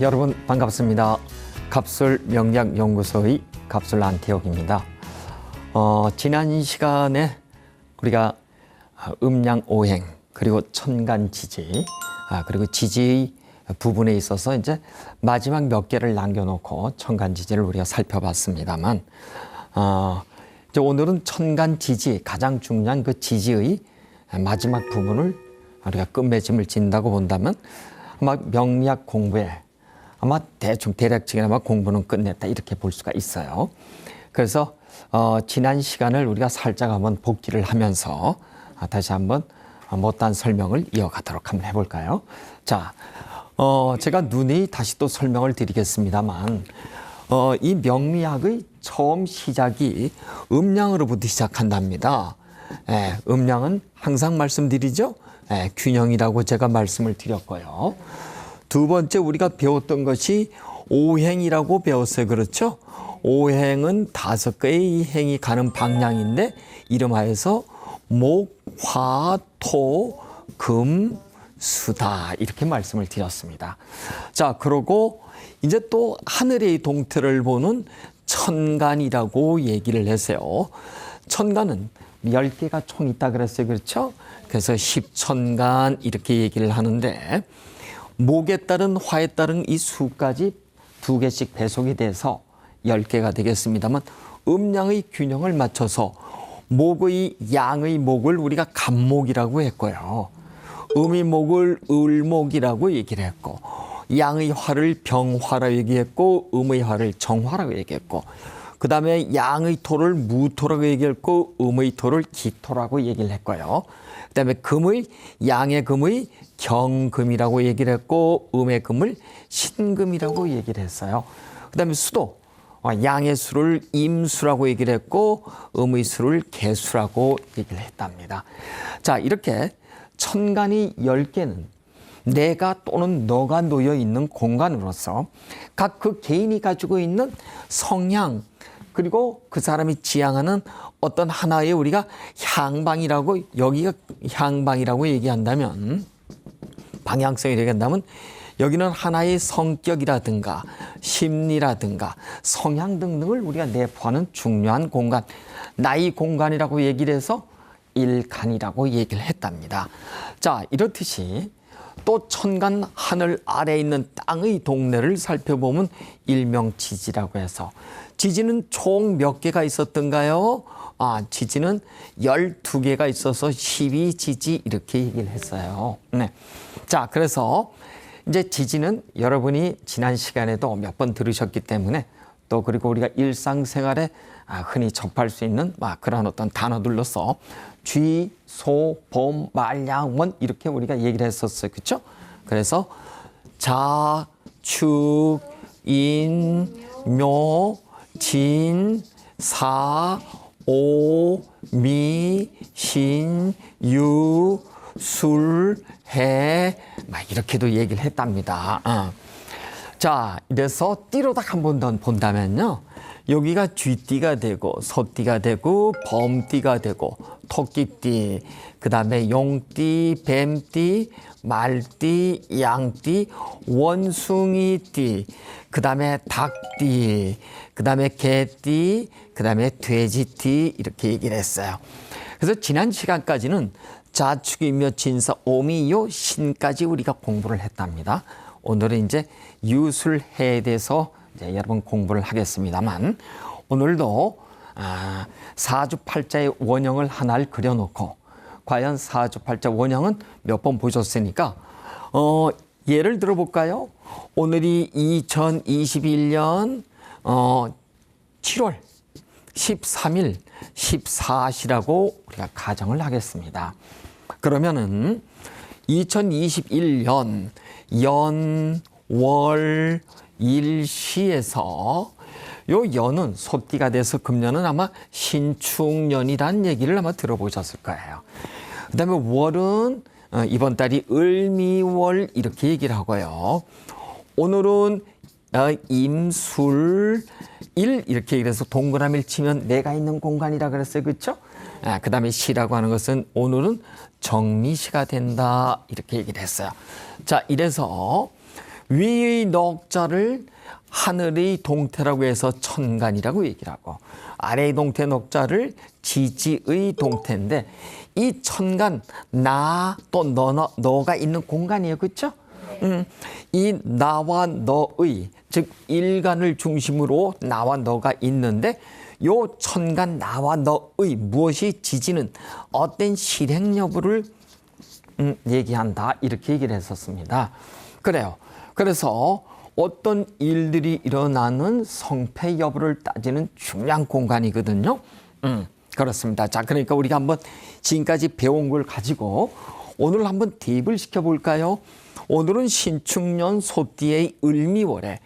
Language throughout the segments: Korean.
여러분 반갑습니다. 갑술 명약연구소의 갑술 안태옥입니다. 지난 시간에 우리가 음양오행 그리고 천간지지 그리고 지지의 부분에 있어서 이제 마지막 몇 개를 남겨놓고 천간지지를 우리가 살펴봤습니다만 이제 오늘은 천간지지 가장 중요한 그 지지의 마지막 부분을 우리가 끝맺음을 짓는다고 본다면 아마 명리학 공부에 아마 대략적인 아마 공부는 끝냈다 이렇게 볼 수가 있어요. 그래서 지난 시간을 우리가 살짝 한번 복기를 하면서 다시 한번 못다한 설명을 이어가도록 한번 해볼까요? 자, 제가 누누이 다시 또 설명을 드리겠습니다만 이 명리학의 처음 시작이 음양으로부터 시작한답니다. 음양은 항상 말씀드리죠. 균형이라고 제가 말씀을 드렸고요. 두 번째 우리가 배웠던 것이 오행이라고 배웠어요. 그렇죠? 오행은 5개의 행이 가는 방향인데 이름하여서 목, 화, 토, 금, 수다 이렇게 말씀을 드렸습니다. 자, 그러고 이제 또 하늘의 동태를 보는 천간이라고 얘기를 했어요. 천간은 10개가 총 있다 그랬어요. 그렇죠? 그래서 십천간 이렇게 얘기를 하는데 목에 따른 화에 따른 이 수까지 2개씩 배속이 돼서 10개가 되겠습니다만 음양의 균형을 맞춰서 목의 양의 목을 우리가 간목이라고 했고요. 음의 목을 을목이라고 얘기를 했고 양의 화를 병화라고 얘기했고 음의 화를 정화라고 얘기했고 그 다음에 양의 토를 무토라고 얘기했고 음의 토를 기토라고 얘기를 했고요. 그 다음에 금의 양의 금의 경금이라고 얘기를 했고 음의 금을 신금이라고 얘기를 했어요. 그 다음에 수도 양의 수를 임수라고 얘기를 했고 음의 수를 개수라고 얘기를 했답니다. 자, 이렇게 천간이 10개는 내가 또는 너가 놓여 있는 공간으로서 각 그 개인이 가지고 있는 성향 그리고 그 사람이 지향하는 어떤 하나의 우리가 향방이라고 여기가 향방이라고 얘기한다면 방향성이 얘기한다면 여기는 하나의 성격이라든가 심리라든가 성향 등등을 우리가 내포하는 중요한 공간 나의 공간이라고 얘기를 해서 일간이라고 얘기를 했답니다. 자, 이렇듯이 또 천간 하늘 아래에 있는 땅의 동네를 살펴보면 일명지지라고 해서 지지는 총 몇 개가 있었던가요? 지지는 12개가 있어서 12지지 이렇게 얘기를 했어요. 네. 자, 그래서 이제 지지는 여러분이 지난 시간에도 몇 번 들으셨기 때문에 또 그리고 우리가 일상생활에 흔히 접할 수 있는 그런 어떤 단어들로서 쥐, 소, 봄, 말, 양, 원 이렇게 우리가 얘기를 했었어요. 그렇죠? 그래서 자, 축, 인, 묘, 진, 사, 오, 미, 신, 유, 술, 해 이렇게도 얘기를 했답니다. 자, 이래서 띠로 딱 한 번 더 본다면요. 여기가 쥐띠가 되고 소띠가 되고 범띠가 되고 토끼띠 그 다음에 용띠, 뱀띠, 말띠, 양띠, 원숭이띠 그 다음에 닭띠 그 다음에 개띠 그 다음에 돼지띠 이렇게 얘기를 했어요. 그래서 지난 시간까지는 자축이며 진사, 오미요, 신까지 우리가 공부를 했답니다. 오늘은 이제 유술해에 대해서 이제 여러분 공부를 하겠습니다만 오늘도 사주팔자의 원형을 하나를 그려놓고 과연 사주팔자 원형은 몇 번 보셨으니까 예를 들어볼까요? 오늘이 2021년 7월 13일 14시라고 우리가 가정을 하겠습니다. 그러면은 2021년 연, 월, 일시에서 요 연은 소띠가 돼서 금년은 아마 신축년이라는 얘기를 아마 들어보셨을 거예요. 그 다음에 월은 이번 달이 을미월 이렇게 얘기를 하고요. 오늘은 임술 일 이렇게 그래서 동그라미를 치면 내가 있는 공간이라 그랬어요. 그렇죠? 그 다음에 시라고 하는 것은 오늘은 정미시가 된다 이렇게 얘기를 했어요. 자, 이래서 위의 넉자를 하늘의 동태라고 해서 천간이라고 얘기를 하고, 아래의 동태 넉자를 지지의 동태인데, 이 천간, 나 또 너가 있는 공간이에요. 그렇죠? 이 나와 너의, 즉 일간을 중심으로 나와 너가 있는데, 요 천간 나와 너의 무엇이 지지는 어떤 실행 여부를 얘기한다, 이렇게 얘기를 했었습니다. 그래요. 그래서 어떤 일들이 일어나는 성패 여부를 따지는 중요한 공간이거든요. 그렇습니다. 자, 그러니까 우리가 한번 지금까지 배운 걸 가지고 오늘 한번 대입을 시켜볼까요? 오늘은 신축년 소띠의 을미월에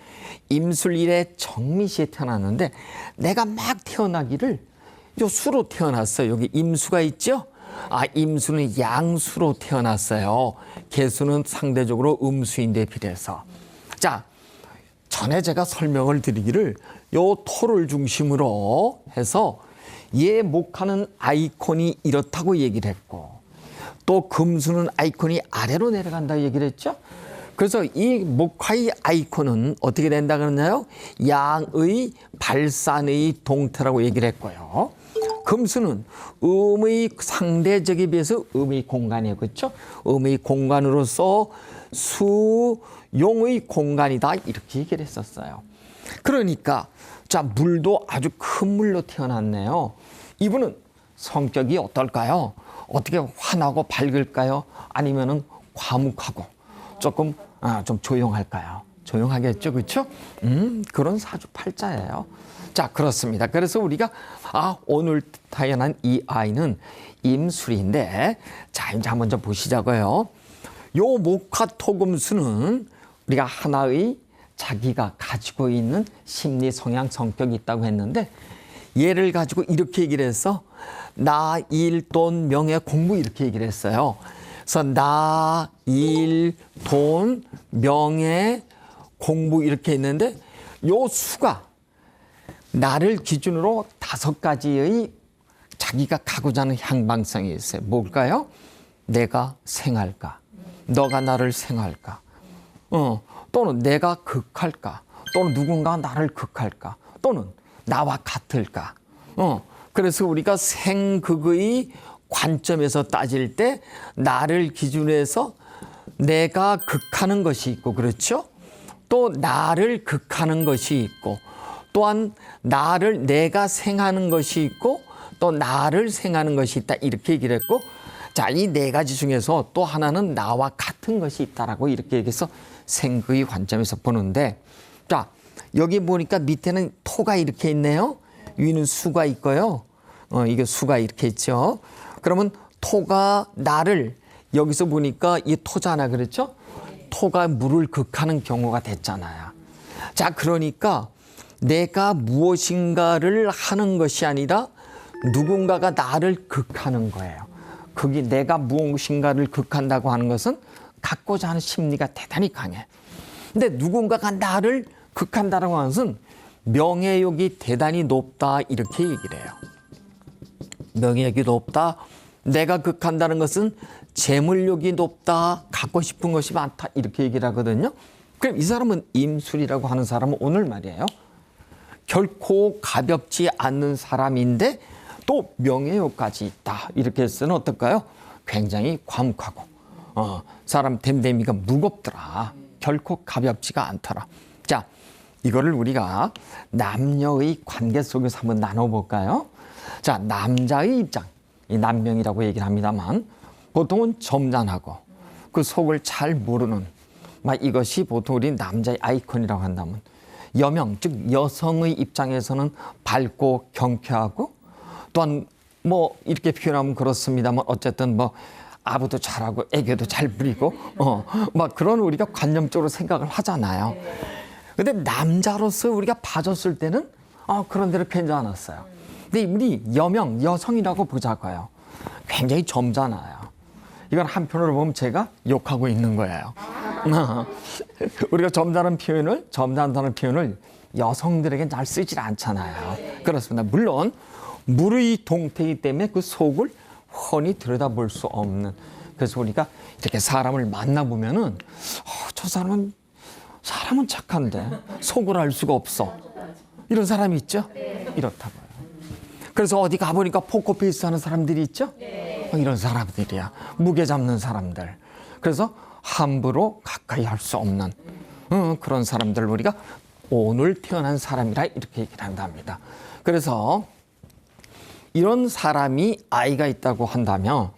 임술일에 정미시에 태어났는데, 내가 막 태어나기를 요 수로 태어났어요. 여기 임수가 있죠? 임수는 양수로 태어났어요. 개수는 상대적으로 음수인데 비례해서. 자, 전에 제가 설명을 드리기를 요 토를 중심으로 해서 얘 목하는 아이콘이 이렇다고 얘기를 했고, 또 금수는 아이콘이 아래로 내려간다고 얘기를 했죠. 그래서 이 목화의 아이콘은 어떻게 된다 그러나요? 양의 발산의 동태라고 얘기를 했고요. 금수는 음의 상대적에 비해서 음의 공간이에요. 그렇죠? 음의 공간으로서 수용의 공간이다, 이렇게 얘기를 했었어요. 그러니까 자, 물도 아주 큰 물로 태어났네요. 이분은 성격이 어떨까요? 어떻게 환하고 밝을까요? 아니면은 과묵하고 조금 좀 조용할까요? 조용하겠죠, 그렇죠? 그런 사주팔자예요. 자, 그렇습니다. 그래서 우리가 오늘 태어난 이 아이는 임술인데, 자, 이제 먼저 보시자고요. 요 목화토금수는 우리가 하나의 자기가 가지고 있는 심리 성향 성격이 있다고 했는데, 얘를 가지고 이렇게 얘기를 해서 나, 일, 돈, 명예, 공부, 이렇게 얘기를 했어요. 그래서 나, 일, 돈, 명예, 공부, 이렇게 있는데, 요 수가 나를 기준으로 5가지의 자기가 가고자 하는 향방성이 있어요. 뭘까요? 내가 생할까? 너가 나를 생할까? 또는 내가 극할까? 또는 누군가 나를 극할까? 또는 나와 같을까? 그래서 우리가 생극의 관점에서 따질 때 나를 기준으로 해서 내가 극하는 것이 있고, 그렇죠? 또 나를 극하는 것이 있고, 또한 내가 생하는 것이 있고, 또 나를 생하는 것이 있다, 이렇게 얘기를 했고, 자, 이 4가지 중에서 또 하나는 나와 같은 것이 있다라고 이렇게 얘기해서 생극의 관점에서 보는데, 자, 여기 보니까 밑에는 토가 이렇게 있네요. 위는 수가 있고요. 이게 수가 이렇게 있죠. 그러면 토가 나를, 여기서 보니까 이 토잖아, 그렇죠? 토가 물을 극하는 경우가 됐잖아요. 자, 그러니까 내가 무엇인가를 하는 것이 아니라 누군가가 나를 극하는 거예요. 그게 내가 무엇인가를 극한다고 하는 것은 갖고자 하는 심리가 대단히 강해. 근데 누군가가 나를 극한다라고 하는 것은 명예욕이 대단히 높다, 이렇게 얘기를 해요. 명예욕이 높다. 내가 극한다는 것은 재물욕이 높다, 갖고 싶은 것이 많다, 이렇게 얘기를 하거든요. 그럼 이 사람은 임술이라고 하는 사람은 오늘 말이에요, 결코 가볍지 않는 사람인데 또 명예욕까지 있다, 이렇게 해서는 어떨까요? 굉장히 과묵하고 사람 됨됨이가 무겁더라. 결코 가볍지가 않더라. 자, 이거를 우리가 남녀의 관계 속에서 한번 나눠볼까요? 자, 남자의 입장, 이 남명이라고 얘기를 합니다만, 보통은 점잖하고 그 속을 잘 모르는, 이것이 보통 우리 남자의 아이콘이라고 한다면, 여명, 즉 여성의 입장에서는 밝고 경쾌하고, 또한 이렇게 표현하면 그렇습니다만, 어쨌든 아부도 잘하고 애교도 잘 부리고 그런 우리가 관념적으로 생각을 하잖아요. 근데 남자로서 우리가 봐줬을 때는 그런 대로 괜찮았어요. 근데 우리 여명, 여성이라고 보자고요. 굉장히 점잖아요. 이건 한편으로 보면 제가 욕하고 있는 거예요. 우리가 점잖다는 표현을 여성들에게 잘 쓰질 않잖아요. 그렇습니다. 물론 물의 동태이기 때문에 그 속을 훤히 들여다볼 수 없는, 그래서 우리가 이렇게 사람을 만나보면은 저 사람은 사람은 착한데 속을 알 수가 없어. 이런 사람이 있죠? 이렇다고요. 그래서 어디 가보니까 포커페이스 하는 사람들이 있죠? 이런 사람들이야. 무게 잡는 사람들. 그래서 함부로 가까이 할 수 없는 그런 사람들 우리가 오늘 태어난 사람이라 이렇게 얘기를 한답니다. 그래서 이런 사람이 아이가 있다고 한다면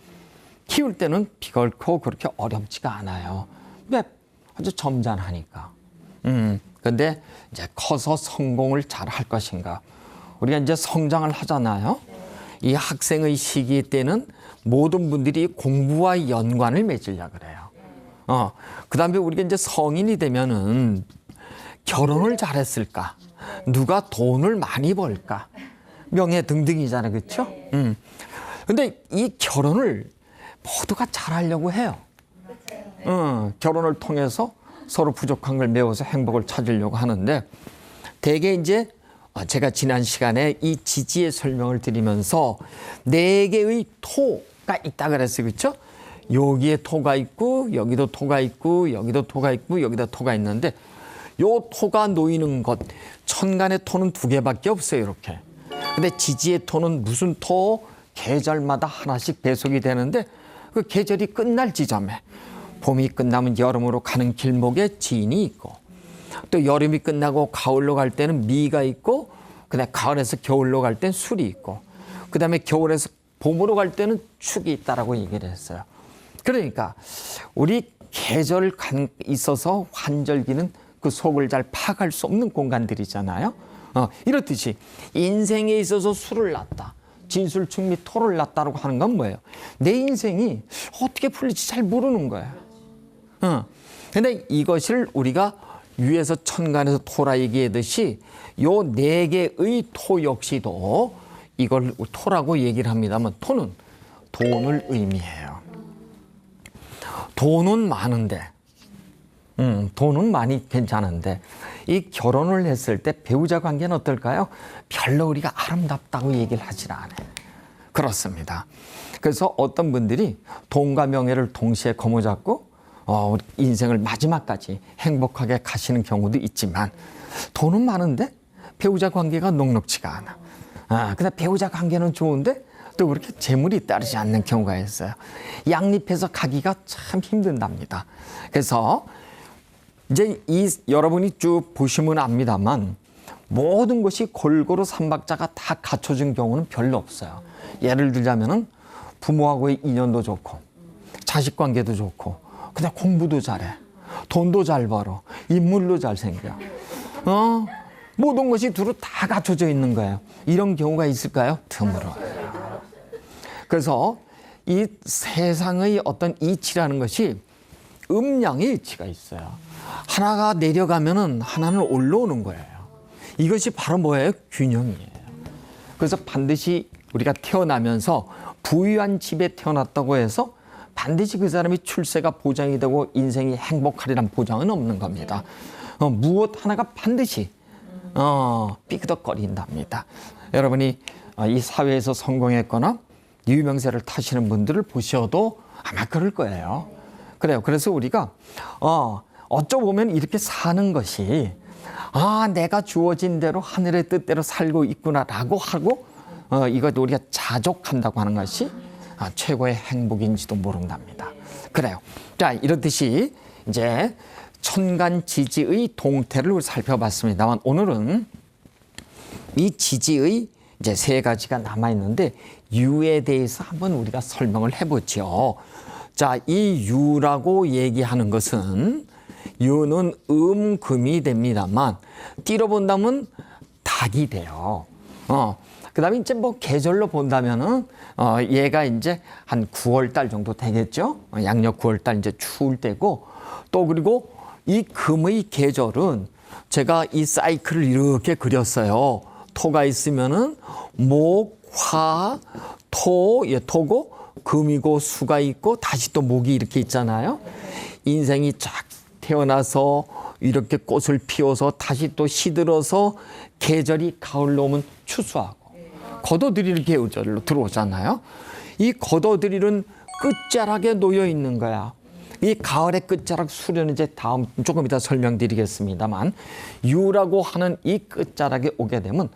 키울 때는 비걸코 그렇게 어렵지가 않아요. 왜? 아주 점잖하니까. 근데 이제 커서 성공을 잘 할 것인가. 우리가 이제 성장을 하잖아요. 이 학생의 시기 때는 모든 분들이 공부와 연관을 맺으려고 그래요. 그 다음에 우리가 이제 성인이 되면은 결혼을 잘했을까? 누가 돈을 많이 벌까? 명예 등등이잖아요. 그렇죠? 근데 이 결혼을 모두가 잘하려고 해요. 결혼을 통해서 서로 부족한 걸 메워서 행복을 찾으려고 하는데 대개 이제 제가 지난 시간에 이 지지의 설명을 드리면서 4개의 토가 있다 그랬어요. 그렇죠? 여기에 토가 있고 여기도 토가 있고 여기도 토가 있고 여기다 토가 있는데 요 토가 놓이는 것 천간의 토는 2개밖에 없어요. 이렇게. 근데 지지의 토는 무슨 토? 계절마다 하나씩 배속이 되는데 그 계절이 끝날 지점에 봄이 끝나면 여름으로 가는 길목에 진이 있고 또 여름이 끝나고 가을로 갈 때는 미가 있고 그다음에 가을에서 겨울로 갈 때는 술이 있고 그다음에 겨울에서 봄으로 갈 때는 축이 있다라고 얘기를 했어요. 그러니까 우리 계절 있어서 환절기는 그 속을 잘 파악할 수 없는 공간들이잖아요. 이렇듯이 인생에 있어서 술을 놨다. 진술충 및 토를 놨다라고 하는 건 뭐예요? 내 인생이 어떻게 풀릴지 잘 모르는 거예요. 근데 이것을 우리가 위에서 천간에서 토라 얘기하듯이 요 4개의 토 역시도 이걸 토라고 얘기를 합니다만 토는 돈을 의미해요. 돈은 많은데 돈은 많이 괜찮은데 이 결혼을 했을 때 배우자 관계는 어떨까요? 별로 우리가 아름답다고 얘기를 하질 않아요. 그렇습니다. 그래서 어떤 분들이 돈과 명예를 동시에 거머잡고 인생을 마지막까지 행복하게 가시는 경우도 있지만 돈은 많은데 배우자 관계가 녹록지가 않아. 근데 배우자 관계는 좋은데 또 그렇게 재물이 따르지 않는 경우가 있어요. 양립해서 가기가 참 힘든답니다. 그래서 이제 여러분이 쭉 보시면 압니다만 모든 것이 골고루 삼박자가 다 갖춰진 경우는 별로 없어요. 예를 들자면은 부모하고의 인연도 좋고 자식 관계도 좋고 그냥 공부도 잘해 돈도 잘 벌어 인물도 잘생겨 모든 것이 두루 다 갖춰져 있는 거예요. 이런 경우가 있을까요? 드물어요. 그래서 이 세상의 어떤 이치라는 것이 음양의 이치가 있어요. 하나가 내려가면은 하나는 올라오는 거예요. 이것이 바로 뭐예요? 균형이에요. 그래서 반드시 우리가 태어나면서 부유한 집에 태어났다고 해서 반드시 그 사람이 출세가 보장이 되고 인생이 행복하리란 보장은 없는 겁니다. 무엇 하나가 반드시 삐그덕거린답니다. 여러분이 이 사회에서 성공했거나 유명세를 타시는 분들을 보셔도 아마 그럴 거예요. 그래요. 그래서 우리가 어쩌보면 이렇게 사는 것이 내가 주어진 대로 하늘의 뜻대로 살고 있구나라고 하고 이것 우리가 자족한다고 하는 것이 최고의 행복인지도 모른답니다. 그래요. 자, 이렇듯이 이제 천간지지의 동태를 살펴봤습니다만 오늘은 이 지지의 이제 3가지가 남아 있는데 유에 대해서 한번 우리가 설명을 해보죠. 자, 이 유라고 얘기하는 것은 유는 금이 됩니다만 띠로 본다면 닭이 돼요. 그다음에 이제 뭐 계절로 본다면은 얘가 이제 한 9월 달 정도 되겠죠. 양력 9월 달 이제 추울 때고 또 그리고 이 금의 계절은 제가 이 사이클을 이렇게 그렸어요. 토가 있으면은 목, 화, 토, 토고 금이고 수가 있고 다시 또 목이 이렇게 있잖아요. 인생이 쫙 태어나서 이렇게 꽃을 피워서 다시 또 시들어서 계절이 가을로 오면 추수하고 걷어들이는 계절로 들어오잖아요. 이 걷어들이는 끝자락에 놓여 있는 거야. 이 가을의 끝자락 수련은 이제 다음 조금 이따 설명드리겠습니다만, 유라고 하는 이 끝자락에 오게 되면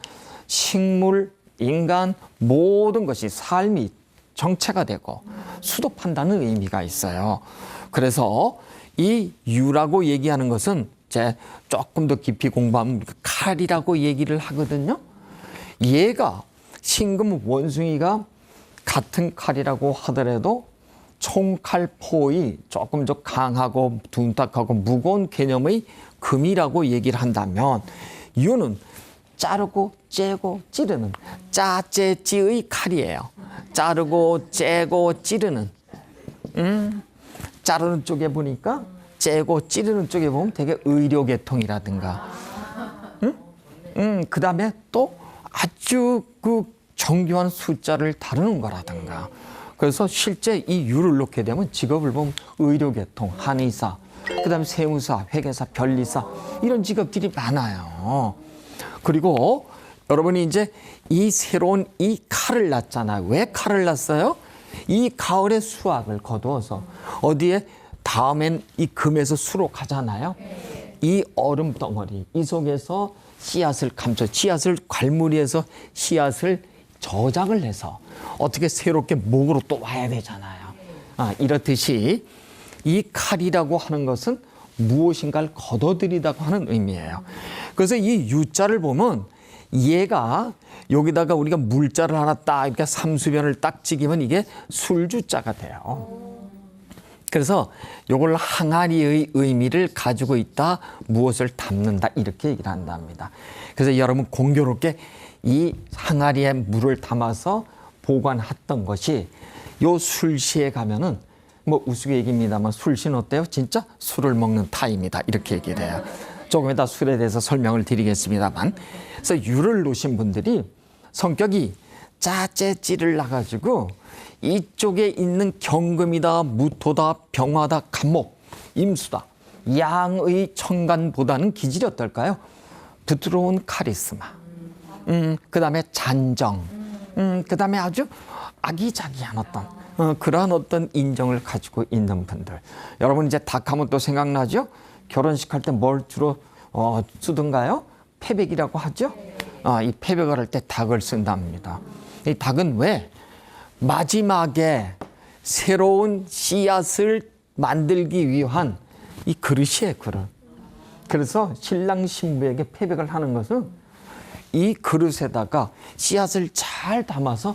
식물, 인간 모든 것이 삶이 정체가 되고 수도판다는 의미가 있어요. 그래서 이 유라고 얘기하는 것은 이제 조금 더 깊이 공부하면 칼이라고 얘기를 하거든요. 얘가 신금 원숭이가 같은 칼이라고 하더라도 총칼포의 조금 더 강하고 둔탁하고 무거운 개념의 금이라고 얘기를 한다면, 유는 자르고 째고 찌르는 짜째찌의 칼이에요. 자르고 째고 찌르는. 자르는 쪽에 보니까 째고 찌르는 쪽에 보면 되게 의료계통이라든가, 그 다음에 또 아주 그 정교한 숫자를 다루는 거라든가. 그래서 실제 이 유를 놓게 되면 직업을 보면 의료계통, 한의사, 그 다음에 세무사, 회계사, 변리사 이런 직업들이 많아요. 그리고 여러분이 이제 이 새로운 이 칼을 놨잖아요. 왜 칼을 놨어요? 이 가을의 수확을 거두어서 어디에 다음엔 이 금에서 수로 가잖아요. 이 얼음 덩어리, 이 속에서 씨앗을 감춰, 씨앗을 갈무리해서 씨앗을 저장을 해서 어떻게 새롭게 목으로 또 와야 되잖아요. 이렇듯이 이 칼이라고 하는 것은 무엇인가를 걷어들이다고 하는 의미예요. 그래서 이 유자를 보면 얘가 여기다가 우리가 물자를 하나 딱 이렇게 삼수변을 딱 찍으면 이게 술주자가 돼요. 그래서 이걸 항아리의 의미를 가지고 있다, 무엇을 담는다 이렇게 얘기를 한답니다. 그래서 여러분 공교롭게 이 항아리에 물을 담아서 보관했던 것이 요 술시에 가면은 뭐 우스갯얘기입니다만 술시는 어때요? 진짜 술을 먹는 타입니다. 이렇게 얘기를 해요. 조금 이따 술에 대해서 설명을 드리겠습니다만, 그래서 유를 놓으신 분들이 성격이 짜째찌를 나가지고 이쪽에 있는 경금이다, 무토다, 병화다, 간목, 임수다, 양의 천간보다는 기질이 어떨까요? 부드러운 카리스마, 그 다음에 잔정, 그 다음에 아주 아기자기한 그러한 어떤 인정을 가지고 있는 분들. 여러분 이제 닭하면 또 생각나죠? 결혼식 할 때 뭘 주로 쓰던가요? 패백이라고 하죠? 이 패백을 할 때 닭을 쓴답니다. 이 닭은 왜? 마지막에 새로운 씨앗을 만들기 위한 이 그릇이에요, 그릇. 그래서 신랑 신부에게 패백을 하는 것은 이 그릇에다가 씨앗을 잘 담아서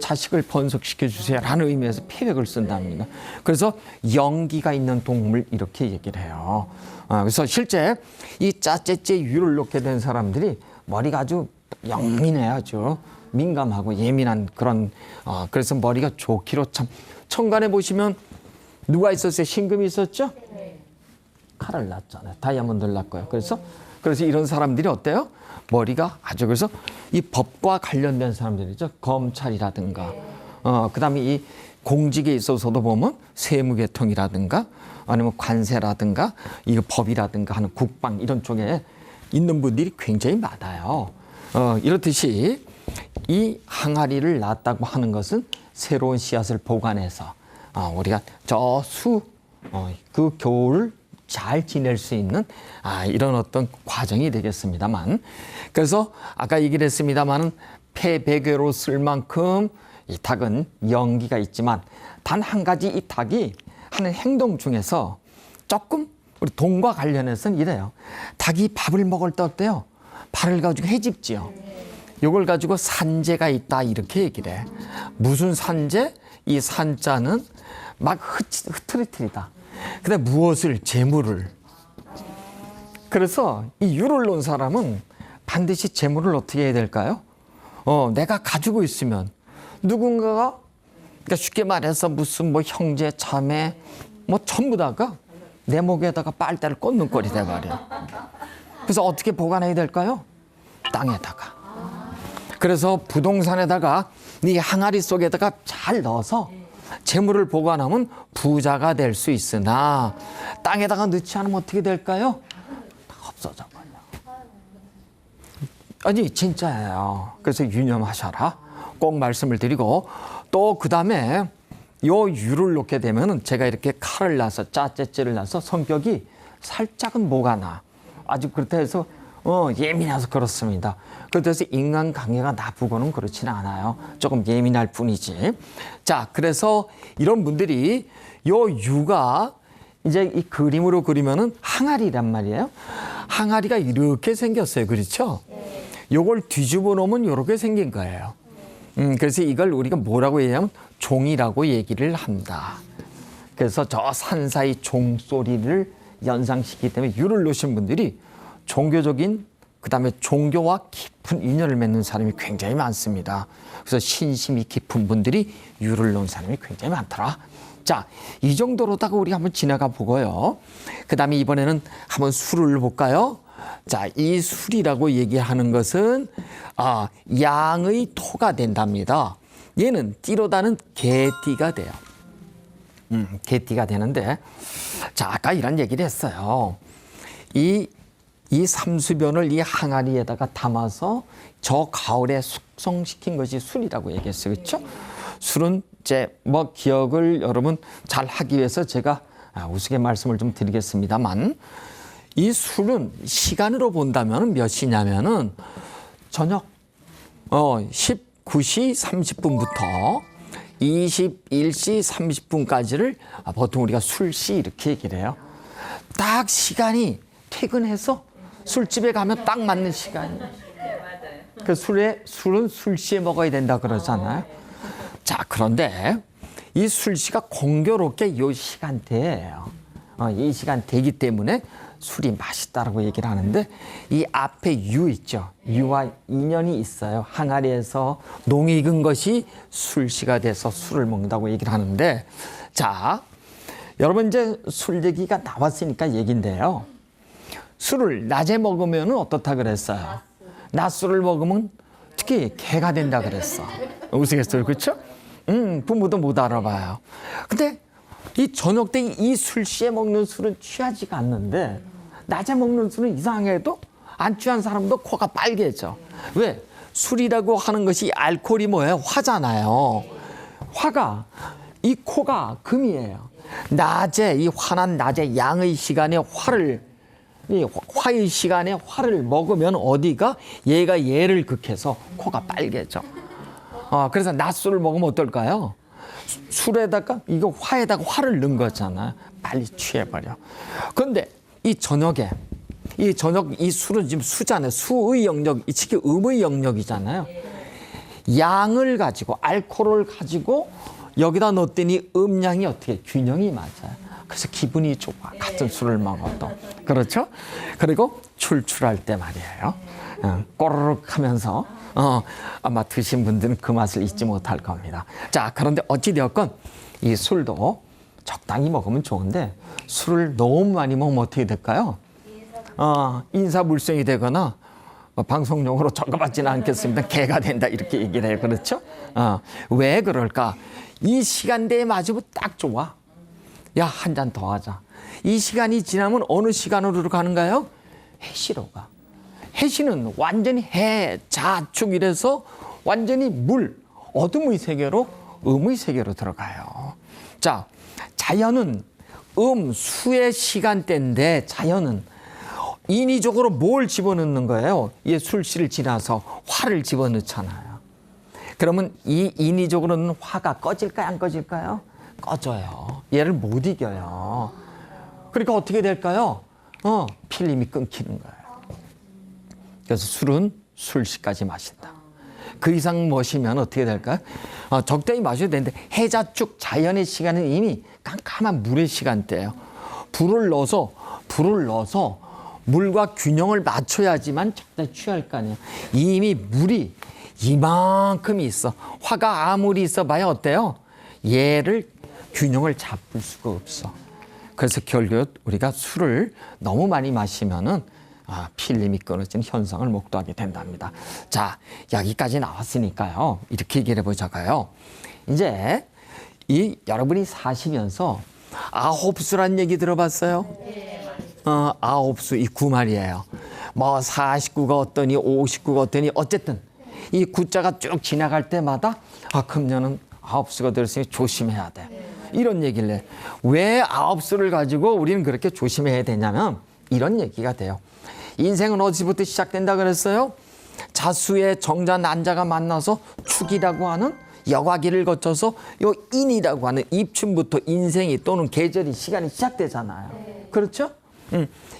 자식을 번성시켜 주세요라는 의미에서 패백을 쓴답니다. 그래서 영기가 있는 동물 이렇게 얘기를 해요. 그래서 실제 이 짜째째 유를 놓게 된 사람들이 머리가 아주 영민해요. 아주 민감하고 예민한 그런 그래서 머리가 좋기로 참. 천간에 보시면 누가 있었어요? 신금이 있었죠? 칼을 놨잖아요. 다이아몬드를 놨고요. 그래서 이런 사람들이 어때요? 머리가 아주, 그래서 이 법과 관련된 사람들이죠. 검찰이라든가, 그 다음에 이 공직에 있어서도 보면 세무계통이라든가 아니면 관세라든가 이 법이라든가 하는 국방 이런 쪽에 있는 분들이 굉장히 많아요. 이렇듯이 이 항아리를 놨다고 하는 것은 새로운 씨앗을 보관해서 우리가 저 그 겨울을 잘 지낼 수 있는 이런 어떤 과정이 되겠습니다만, 그래서 아까 얘기를 했습니다만은 패백으로 쓸 만큼 이 닭은 연기가 있지만 단 한 가지 이 닭이 하는 행동 중에서 조금 우리 돈과 관련해서는 이래요. 닭이 밥을 먹을 때 어때요? 발을 가지고 헤집지요. 이걸 가지고 산재가 있다 이렇게 얘기를 해. 무슨 산재? 이 산자는 막 흐트리트리다. 근데 무엇을? 재물을. 그래서 이 유를 놓은 사람은 반드시 재물을 어떻게 해야 될까요? 내가 가지고 있으면 누군가가, 그러니까 쉽게 말해서 무슨 뭐 형제, 자매 뭐 전부 다가 내 목에다가 빨대를 꽂는 꼴이 돼 말이야. 그래서 어떻게 보관해야 될까요? 땅에다가. 그래서 부동산에다가 네 항아리 속에다가 잘 넣어서 재물을 보관하면 부자가 될 수 있으나 땅에다가 넣지 않으면 어떻게 될까요? 다 없어져 버려. 아니 진짜예요. 그래서 유념하셔라. 꼭 말씀을 드리고, 또 그 다음에 요 유를 놓게 되면은 제가 이렇게 칼을 놔서 짜째째를 놔서 성격이 살짝은 뭐가 나. 아주 그렇다 해서 예민해서 그렇습니다. 그래서 인간관계가 나쁘고는 그렇지는 않아요. 조금 예민할 뿐이지. 자, 그래서 이런 분들이 요 유가 이제 이 그림으로 그리면은 항아리란 말이에요. 항아리가 이렇게 생겼어요. 그렇죠? 요걸 뒤집어 놓으면 이렇게 생긴 거예요. 그래서 이걸 우리가 뭐라고 얘기하면 종이라고 얘기를 합니다. 그래서 저 산사의 종소리를 연상시키기 때문에 유를 놓으신 분들이 종교적인 그다음에 종교와 깊은 인연을 맺는 사람이 굉장히 많습니다. 그래서 신심이 깊은 분들이 유를 놓은 사람이 굉장히 많더라. 자, 이 정도로다가 우리가 한번 지나가 보고요. 그다음에 이번에는 한번 술을 볼까요? 자, 이 술이라고 얘기하는 것은 양의 토가 된답니다. 얘는 띠로다는 개띠가 돼요. 개띠가 되는데, 자, 아까 이런 얘기를 했어요. 이 삼수변을 이 항아리에다가 담아서 저 가을에 숙성시킨 것이 술이라고 얘기했어요. 그렇죠? 술은 이제 뭐 기억을 여러분 잘 하기 위해서 제가 우스개 말씀을 좀 드리겠습니다만, 이 술은 시간으로 본다면 몇 시냐면은 저녁 19시 30분부터 21시 30분까지를 보통 우리가 술시 이렇게 얘기를 해요. 딱 시간이 퇴근해서 술집에 가면 딱 맞는 시간이에요. 그 술은 술시에 먹어야 된다 그러잖아요. 자, 그런데 이 술시가 공교롭게 이 시간대예요. 이 시간대이기 때문에 술이 맛있다라고 얘기를 하는데, 이 앞에 유 있죠. 유와 인연이 있어요. 항아리에서 농이 익은 것이 술시가 돼서 술을 먹는다고 얘기를 하는데, 자, 여러분 이제 술 얘기가 나왔으니까 얘기인데요. 술을 낮에 먹으면 어떻다 그랬어요? 낮술을 먹으면 특히 개가 된다 그랬어. 우스갯소리, 그렇죠? 부모도 못 알아봐요. 근데 이 저녁 때 이 술시에 먹는 술은 취하지가 않는데, 낮에 먹는 술은 이상해도 안 취한 사람도 코가 빨개져. 왜? 술이라고 하는 것이 알코올이 뭐예요? 화잖아요. 화가, 이 코가 금이에요. 낮에, 이 환한 낮에 양의 시간에 이 화의 시간에 화를 먹으면 어디가? 얘가 얘를 극해서 코가 빨개져. 그래서 낮술을 먹으면 어떨까요? 술에다가 이거 화에다가 화를 넣은 거잖아요. 빨리 취해버려. 그런데 이 저녁에 이 술은 지금 수잖아요. 수의 영역, 이 특히 음의 영역이잖아요. 양을 가지고 알코올을 가지고 여기다 넣었더니 음양이 어떻게 균형이 맞아요. 그래서 기분이 좋아. 같은 술을 먹어도. 그렇죠? 그리고 출출할 때 말이에요. 꼬르륵 하면서 아마 드신 분들은 그 맛을 잊지 못할 겁니다. 자, 그런데 어찌되었건 이 술도 적당히 먹으면 좋은데, 술을 너무 많이 먹으면 어떻게 될까요? 인사불성이 되거나 방송용으로 적어받지는 않겠습니다. 개가 된다 이렇게 얘기를 해요. 그렇죠? 왜 그럴까? 이 시간대에 맞으면 딱 좋아. 야, 한 잔 더 하자. 이 시간이 지나면 어느 시간으로 가는가요? 해시로 가. 해시는 완전히 해, 자축 이래서 완전히 물, 어둠의 세계로 음의 세계로 들어가요. 자, 자연은 수의 시간대인데, 자연은 인위적으로 뭘 집어넣는 거예요? 이 술시를 지나서 화를 집어넣잖아요. 그러면 이 인위적으로는 화가 꺼질까요? 안 꺼질까요? 꺼져요. 얘를 못 이겨요. 그러니까 어떻게 될까요? 필름이 끊기는 거예요. 그래서 술은 술시까지 마신다. 그 이상 마시면 어떻게 될까요? 적당히 마셔야 되는데, 해자축 자연의 시간은 이미 깜깜한 물의 시간대예요. 불을 넣어서 물과 균형을 맞춰야지만 적당히 취할 거 아니에요. 이미 물이 이만큼이 있어. 화가 아무리 있어봐야 어때요? 얘를 균형을 잡을 수가 없어. 그래서 결국 우리가 술을 너무 많이 마시면은 필름이 끊어지는 현상을 목도하게 된답니다. 자, 여기까지 나왔으니까요. 이렇게 얘기를 해보자고요. 이제 여러분이 사시면서 아홉수란 얘기 들어봤어요? 아홉수, 이 구말이에요. 뭐 49가 어떠니 59가 어떠니 어쨌든 이 구자가 쭉 지나갈 때마다 금년은 아홉 수가 들었으니 조심해야 돼. 이런 얘기를 해. 왜 아홉 수를 가지고 우리는 그렇게 조심해야 되냐면 이런 얘기가 돼요. 인생은 어디서부터 시작된다 그랬어요? 자수의 정자 난자가 만나서 축이라고 하는 여과기를 거쳐서 요 인이라고 하는 입춘부터 인생이 또는 계절이 시간이 시작되잖아요. 그렇죠?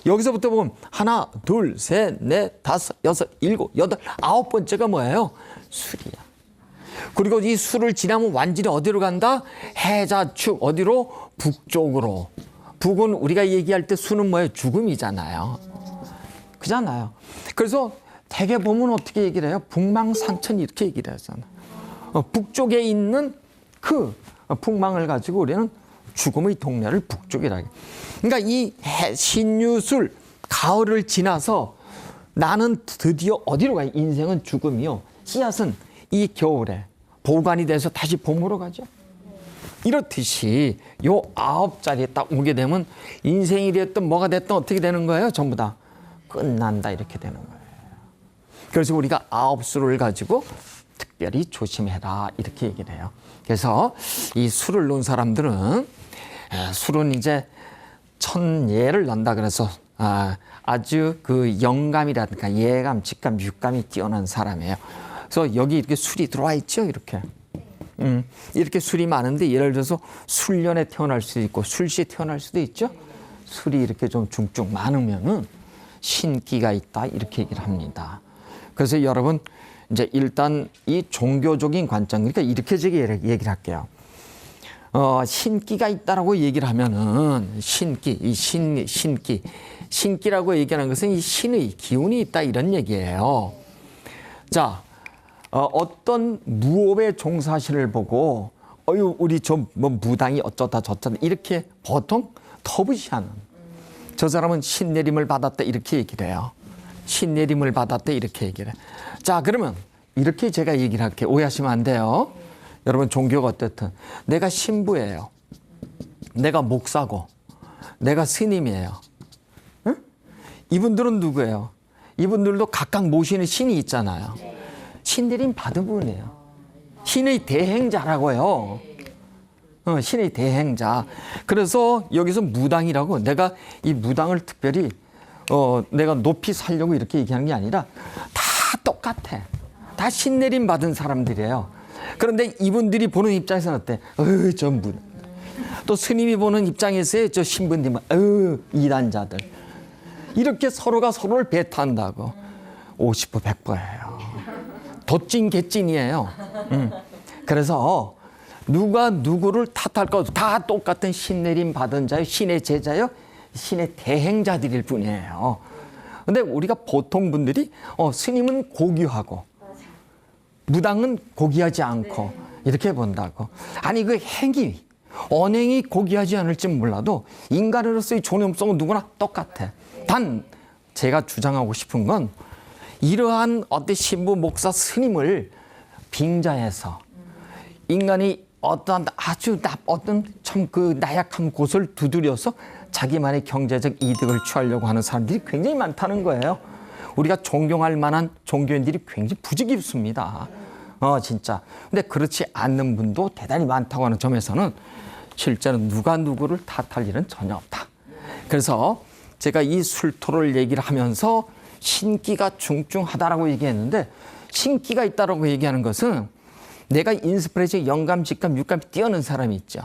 여기서부터 보면 하나, 둘, 셋, 넷, 다섯, 여섯, 일곱, 여덟, 아홉 번째가 뭐예요? 술이야. 그리고 이 술을 지나면 완전히 어디로 간다? 해자축 어디로? 북쪽으로. 북은 우리가 얘기할 때 수는 뭐예요? 죽음이잖아요. 그잖아요. 그래서 대개 보면 어떻게 얘기를 해요? 북망산천 이렇게 얘기를 하잖아요. 북쪽에 있는 그 북망을 가지고 우리는 죽음의 동네를 북쪽이라 해요. 그러니까 이 신유술 가을을 지나서 나는 드디어 어디로 가요? 인생은 죽음이요. 씨앗은 이 겨울에 보관이 돼서 다시 봄으로 가죠. 이렇듯이 요 9자리에 딱 오게 되면 인생이 됐든 뭐가 됐든 어떻게 되는 거예요? 전부 다 끝난다 이렇게 되는 거예요. 그래서 우리가 9수를 가지고 특별히 조심해라 이렇게 얘기를 해요. 그래서 이 수를 놓은 사람들은 술은 이제 천예를 넣는다 그래서 아주 그 영감이라든가 예감, 직감, 육감이 뛰어난 사람이에요. 그래서 여기 이렇게 술이 들어와 있죠, 이렇게. 이렇게 술이 많은데 예를 들어서 술년에 태어날 수도 있고 술시에 태어날 수도 있죠. 술이 이렇게 좀 중증 많으면은 신기가 있다 이렇게 얘기를 합니다. 그래서 여러분 이제 일단 이 종교적인 관점, 그러니까 이렇게 제가 얘기를 할게요. 신기가 있다라고 얘기를 하면은 신기라고 얘기하는 것은 이 신의 기운이 있다 이런 얘기예요. 자, 어떤 무업의 종사신을 보고 우리 저 뭐 무당이 어쩌다 저쩌다 이렇게 보통 터부시하는 저 사람은 신내림을 받았다 이렇게 얘기를 해요. 신내림을 받았다 이렇게 얘기를 해요. 자, 그러면 이렇게 제가 얘기를 할게요. 오해하시면 안 돼요. 여러분 종교가 어떻든 내가 신부예요. 내가 목사고 내가 스님이에요. 응? 이분들은 누구예요? 이분들도 각각 모시는 신이 있잖아요. 신내림 받은 분이에요. 신의 대행자라고요. 신의 대행자. 그래서 여기서 무당이라고 내가 이 무당을 특별히 내가 높이 살려고 이렇게 얘기하는 게 아니라 다 똑같아. 다 신내림 받은 사람들이에요. 그런데 이분들이 보는 입장에서는 어때? 저 무당. 또 스님이 보는 입장에서의 저 신부님은 이단자들. 이렇게 서로가 서로를 배타한다고. 50부 100부예요. 도찐 개찐이에요. 그래서 누가 누구를 탓할 것 다 똑같은 신내림 받은 자요, 신의 제자요, 신의 대행자들일 뿐이에요. 근데 우리가 보통 분들이 스님은 고귀하고 무당은 고귀하지 않고 이렇게 본다고. 아니 그 행위, 언행이 고귀하지 않을지 몰라도 인간으로서의 존엄성은 누구나 똑같아. 단 제가 주장하고 싶은 건 이러한 어떤 신부, 목사, 스님을 빙자해서 인간이 어떤 아주 어떤 참 그 나약한 곳을 두드려서 자기만의 경제적 이득을 취하려고 하는 사람들이 굉장히 많다는 거예요. 우리가 존경할 만한 종교인들이 굉장히 부지깁습니다. 진짜. 근데 그렇지 않는 분도 대단히 많다고 하는 점에서는 실제로 누가 누구를 탓할 일은 전혀 없다. 그래서 제가 이 술토를 얘기를 하면서 신기가 중증하다라고 얘기했는데 신기가 있다라고 얘기하는 것은 내가 인스피레이션, 영감, 직감, 육감이 뛰어난 사람이 있죠.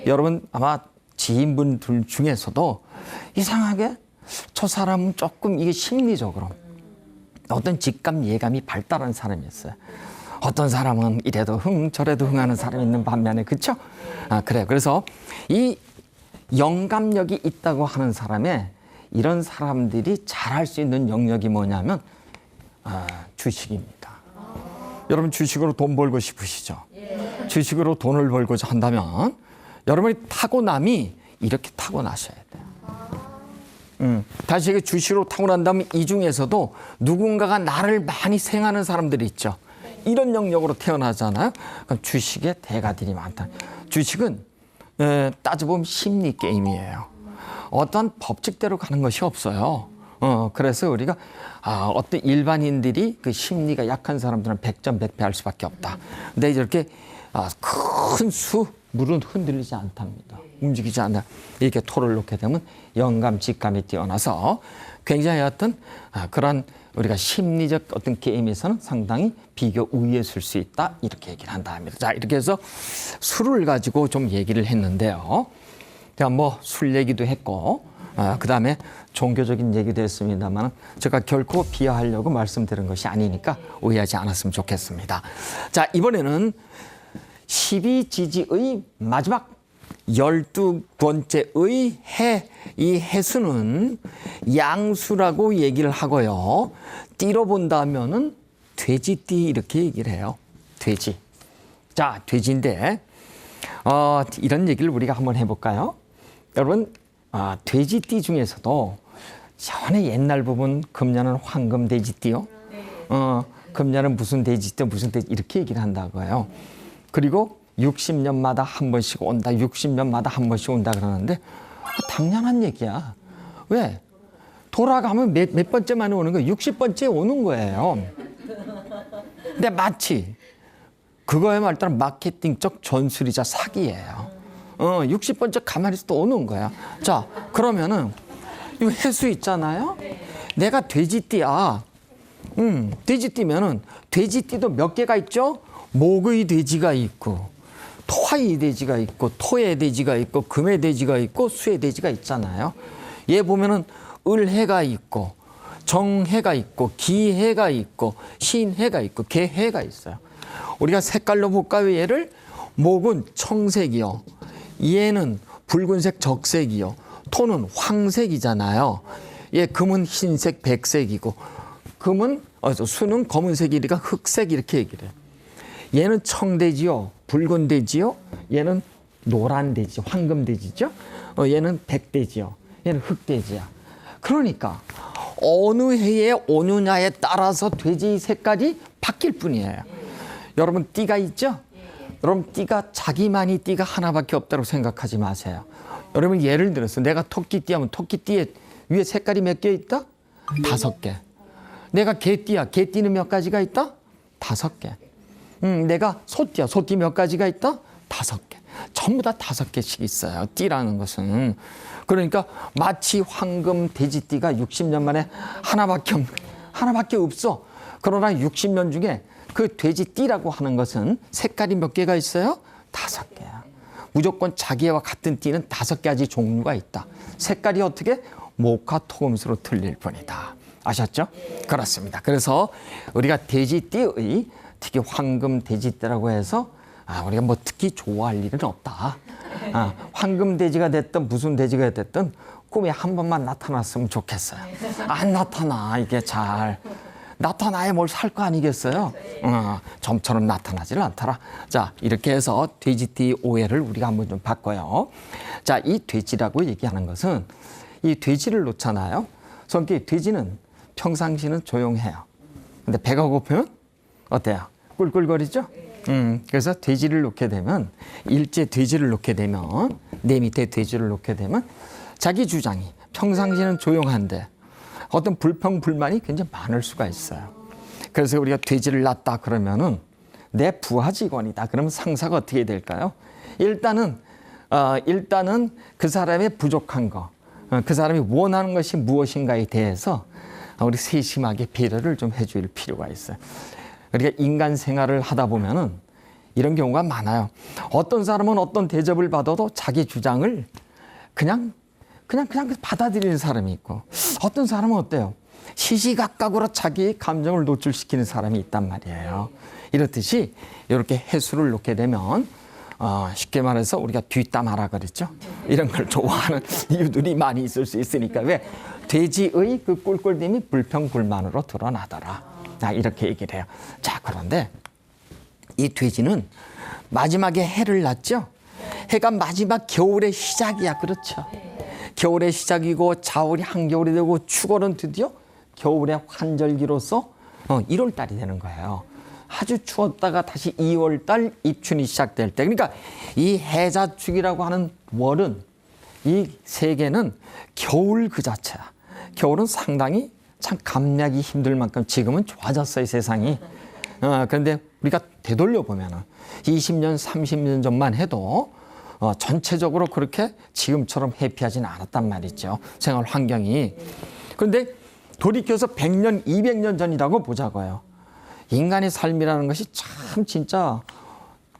여러분 아마 지인분들 중에서도 이상하게 저 사람은 조금 이게 심리적으로 어떤 직감, 예감이 발달한 사람이었어요. 어떤 사람은 이래도 저래도 흥하는 사람이 있는 반면에, 그렇죠? 그래요. 그래서 이 영감력이 있다고 하는 사람의 이런 사람들이 잘할 수 있는 영역이 뭐냐면 주식입니다. 여러분 주식으로 돈 벌고 싶으시죠? 주식으로 돈을 벌고자 한다면 여러분이 타고남이 이렇게 타고나셔야 돼요. 다시 주식으로 타고난다면 이 중에서도 누군가가 나를 많이 생하는 사람들이 있죠. 이런 영역으로 태어나잖아요. 그럼 주식에 대가들이 많다. 주식은 따져보면 심리 게임이에요. 어떤 법칙대로 가는 것이 없어요. 그래서 우리가 어떤 일반인들이 그 심리가 약한 사람들은 100점 100패 할 수밖에 없다. 근데 이렇게 큰 수, 물은 흔들리지 않답니다. 움직이지 않아. 이렇게 토를 놓게 되면 영감, 직감이 뛰어나서 굉장히 어떤 그런 우리가 심리적 어떤 게임에서는 상당히 비교 우위에 설 수 있다. 이렇게 얘기를 한다 합니다. 자, 이렇게 해서 술을 가지고 좀 얘기를 했는데요. 제가 뭐 술 얘기도 했고, 그 다음에 종교적인 얘기도 했습니다만 제가 결코 비하하려고 말씀드린 것이 아니니까 오해하지 않았으면 좋겠습니다. 자, 이번에는 12지지의 마지막 12번째의 해, 이 해수는 양수라고 얘기를 하고요. 띠로 본다면은 돼지띠 이렇게 얘기를 해요. 돼지. 자, 돼지인데, 이런 얘기를 우리가 한번 해볼까요? 여러분, 돼지띠 중에서도 전에 옛날 부분 금년은 황금 돼지띠요. 금년은 무슨 돼지띠, 무슨 돼지 이렇게 얘기를 한다고요. 그리고 60년마다 한 번씩 온다, 60년마다 한 번씩 온다 그러는데 당연한 얘기야. 왜? 돌아가면 몇 번째 만에 오는 거예요? 60번째 오는 거예요. 근데 마치 그거야말로 마케팅적 전술이자 사기예요. 60번째 가만히 있어도 오는 거야. 자, 그러면은 이 해수 있잖아요. 내가 돼지띠야. 돼지띠면은 돼지띠도 몇 개가 있죠? 목의 돼지가 있고, 토의 돼지가 있고, 토의 돼지가 있고, 금의 돼지가 있고, 수의 돼지가 있잖아요. 얘 보면은 을해가 있고, 정해가 있고, 기해가 있고, 신해가 있고, 개해가 있어요. 우리가 색깔로 볼까요? 얘를 목은 청색이요, 얘는 붉은색 적색이요, 토는 황색이잖아요. 얘 금은 흰색, 백색이고, 수는 검은색이니까 흑색 이렇게 얘기를 해요. 얘는 청돼지요, 붉은 돼지요, 얘는 노란 돼지, 황금 돼지죠. 얘는 백돼지요, 얘는 흑돼지야. 그러니까 어느 해에 오느냐에 따라서 돼지 색깔이 바뀔 뿐이에요. 여러분 띠가 있죠? 여러분 띠가 자기만이 띠가 하나밖에 없다고 생각하지 마세요. 여러분 예를 들어서 내가 토끼띠 하면 토끼띠에 위에 색깔이 몇 개 있다? 5개. 내가 개띠야, 개띠는 몇 가지가 있다? 5개. 내가 소띠야, 소띠 몇 가지가 있다? 5개. 전부 다 5개씩 있어요. 띠라는 것은. 그러니까 마치 황금 돼지띠가 60년 만에 하나밖에 없어. 그러나 60년 중에 그 돼지띠라고 하는 것은 색깔이 몇 개가 있어요? 5개야. 무조건 자기와 같은 띠는 5가지 종류가 있다. 색깔이 어떻게? 목화 토금수로 틀릴 뿐이다. 아셨죠? 그렇습니다. 그래서 우리가 돼지띠의 특히 황금 돼지띠라고 해서 우리가 뭐 특히 좋아할 일은 없다. 황금 돼지가 됐든 무슨 돼지가 됐든 꿈에 한 번만 나타났으면 좋겠어요. 안 나타나. 이게 잘 나타나야 뭘 살 거 아니겠어요? 점처럼 나타나지를 않더라. 자, 이렇게 해서 돼지띠 오해를 우리가 한번 좀 바꿔요. 자, 이 돼지라고 얘기하는 것은 이 돼지를 놓잖아요. 성격이 돼지는 평상시는 조용해요. 근데 배가 고프면 어때요? 꿀꿀거리죠? 그래서 돼지를 놓게 되면, 일제 돼지를 놓게 되면, 내 밑에 돼지를 놓게 되면 자기 주장이 평상시는 조용한데 어떤 불평, 불만이 굉장히 많을 수가 있어요. 그래서 우리가 돼지를 낳았다 그러면은 내 부하 직원이다. 그러면 상사가 어떻게 될까요? 일단은 그 사람의 부족한 거, 그 사람이 원하는 것이 무엇인가에 대해서 우리 세심하게 배려를 좀 해줄 필요가 있어요. 우리가 인간 생활을 하다 보면은 이런 경우가 많아요. 어떤 사람은 어떤 대접을 받아도 자기 주장을 그냥 받아들이는 사람이 있고, 어떤 사람은 어때요? 시시각각으로 자기의 감정을 노출시키는 사람이 있단 말이에요. 이렇듯이 이렇게 해수를 놓게 되면 쉽게 말해서 우리가 뒷담화라 그랬죠. 이런 걸 좋아하는 이유들이 많이 있을 수 있으니까. 왜? 돼지의 그 꿀꿀됨이 불평불만으로 드러나더라. 이렇게 얘기를 해요. 자, 그런데 이 돼지는 마지막에 해를 낳죠. 해가 마지막 겨울의 시작이야. 그렇죠. 겨울의 시작이고 자월이 한겨울이 되고 축월은 드디어 겨울의 환절기로서 1월 달이 되는 거예요. 아주 추웠다가 다시 2월 달 입춘이 시작될 때, 그러니까 이 해자축이라고 하는 월은, 이 세계는 겨울 그 자체야. 겨울은 상당히 참 감내하기 힘들 만큼 지금은 좋아졌어요, 세상이. 그런데 우리가 되돌려 보면은 20년, 30년 전만 해도 전체적으로 그렇게 지금처럼 해피하지는 않았단 말이죠. 생활 환경이. 그런데 돌이켜서 100년, 200년 전이라고 보자고요. 인간의 삶이라는 것이 참 진짜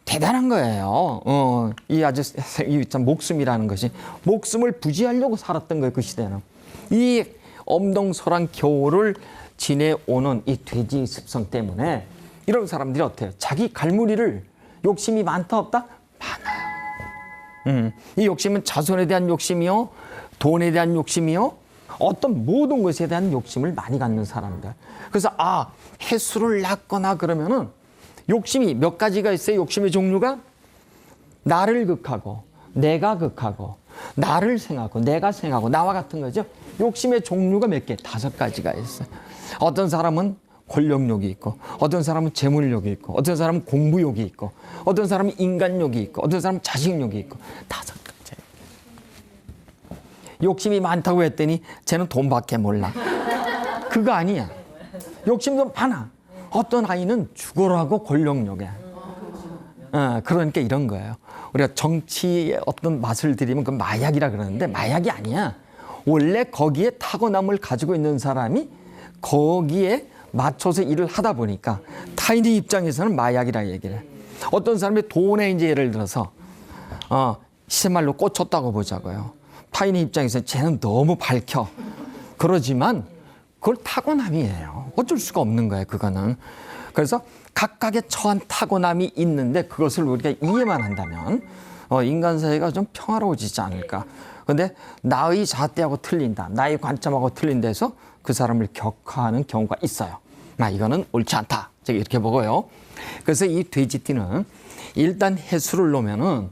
대단한 거예요. 이 참 목숨이라는 것이 목숨을 부지하려고 살았던 거예요. 그 시대는. 이 엄동설한 겨울을 지내오는 이 돼지 습성 때문에 이런 사람들이 어때요? 자기 갈무리를 욕심이 많다 없다? 많아요. 이 욕심은 자손에 대한 욕심이요, 돈에 대한 욕심이요, 어떤 모든 것에 대한 욕심을 많이 갖는 사람들. 그래서 해수를 낳거나 그러면은 욕심이 몇 가지가 있어요. 욕심의 종류가 나를 극하고 내가 극하고 나를 생각하고 내가 생각하고 나와 같은 거죠. 욕심의 종류가 몇 개? 5가지가 있어요. 어떤 사람은 권력욕이 있고, 어떤 사람은 재물욕이 있고, 어떤 사람은 공부욕이 있고, 어떤 사람은 인간욕이 있고, 어떤 사람은 자식욕이 있고, 5가지. 욕심이 많다고 했더니 쟤는 돈밖에 몰라. 그거 아니야. 욕심도 많아. 어떤 아이는 죽어라고 권력욕에. 그러니까 이런 거예요. 우리가 정치의 어떤 맛을 들이면 그 마약이라 그러는데 마약이 아니야. 원래 거기에 타고남을 가지고 있는 사람이 거기에 맞춰서 일을 하다 보니까 타인의 입장에서는 마약이라 얘기를 해. 어떤 사람이 돈에 이제 예를 들어서 시세말로 꽂혔다고 보자고요. 타인의 입장에서는 쟤는 너무 밝혀. 그러지만 그걸 타고남이에요. 어쩔 수가 없는 거예요, 그거는. 그래서 각각의 처한 타고남이 있는데 그것을 우리가 이해만 한다면 인간 사회가 좀 평화로워지지 않을까. 그런데 나의 잣대하고 틀린다, 나의 관점하고 틀린 데서 그 사람을 격하하는 경우가 있어요. 이거는 옳지 않다, 제가 이렇게 보고요. 그래서 이 돼지띠는 일단 해수를 놓으면은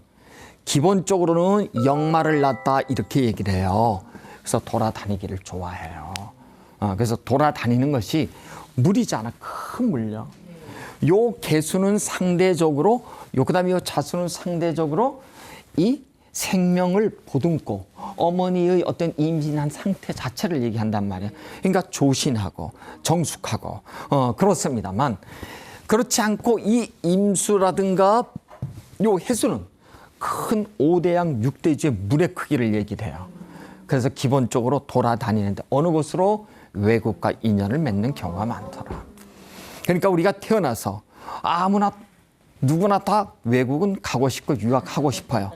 기본적으로는 역마를 낳다 이렇게 얘기를 해요. 그래서 돌아다니기를 좋아해요. 그래서 돌아다니는 것이 물이지 않아. 큰 물요. 요 개수는 상대적으로, 그다음에 요 자수는 상대적으로 이 생명을 보듬고 어머니의 어떤 임신한 상태 자체를 얘기한단 말이에요. 그러니까 조신하고 정숙하고 그렇습니다만, 그렇지 않고 이 임수라든가 요 해수는 큰 5대양 6대주의 물의 크기를 얘기를 해요. 그래서 기본적으로 돌아다니는데 어느 곳으로? 외국과 인연을 맺는 경우가 많더라. 그러니까 우리가 태어나서 누구나 다 외국은 가고 싶고 유학하고 싶어요.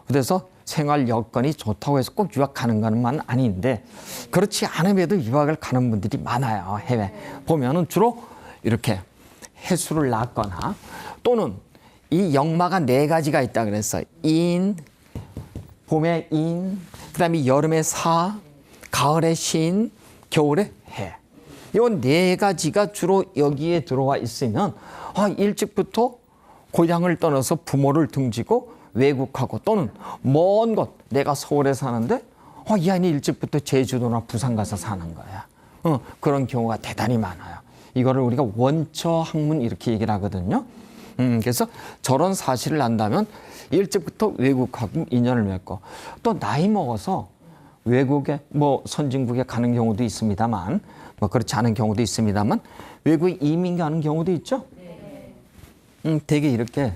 그래서 생활 여건이 좋다고 해서 꼭 유학 가는 것만 아닌데, 그렇지 않음에도 유학을 가는 분들이 많아요. 해외 보면은 주로 이렇게 해수를 낳거나, 또는 이 역마가 4가지가 있다 그랬어요. 봄에 인, 그다음에 여름에 사, 가을에 신, 겨울에 해. 이 4가지가 주로 여기에 들어와 있으면 일찍부터 고향을 떠나서 부모를 등지고 외국하고, 또는 먼 곳, 내가 서울에 사는데 이 아이는 일찍부터 제주도나 부산 가서 사는 거야. 그런 경우가 대단히 많아요. 이거를 우리가 원처 학문 이렇게 얘기를 하거든요. 그래서 저런 사실을 안다면 일찍부터 외국하고 인연을 맺고, 또 나이 먹어서 외국에 선진국에 가는 경우도 있습니다만, 그렇지 않은 경우도 있습니다만, 외국에 이민 가는 경우도 있죠. 되게 이렇게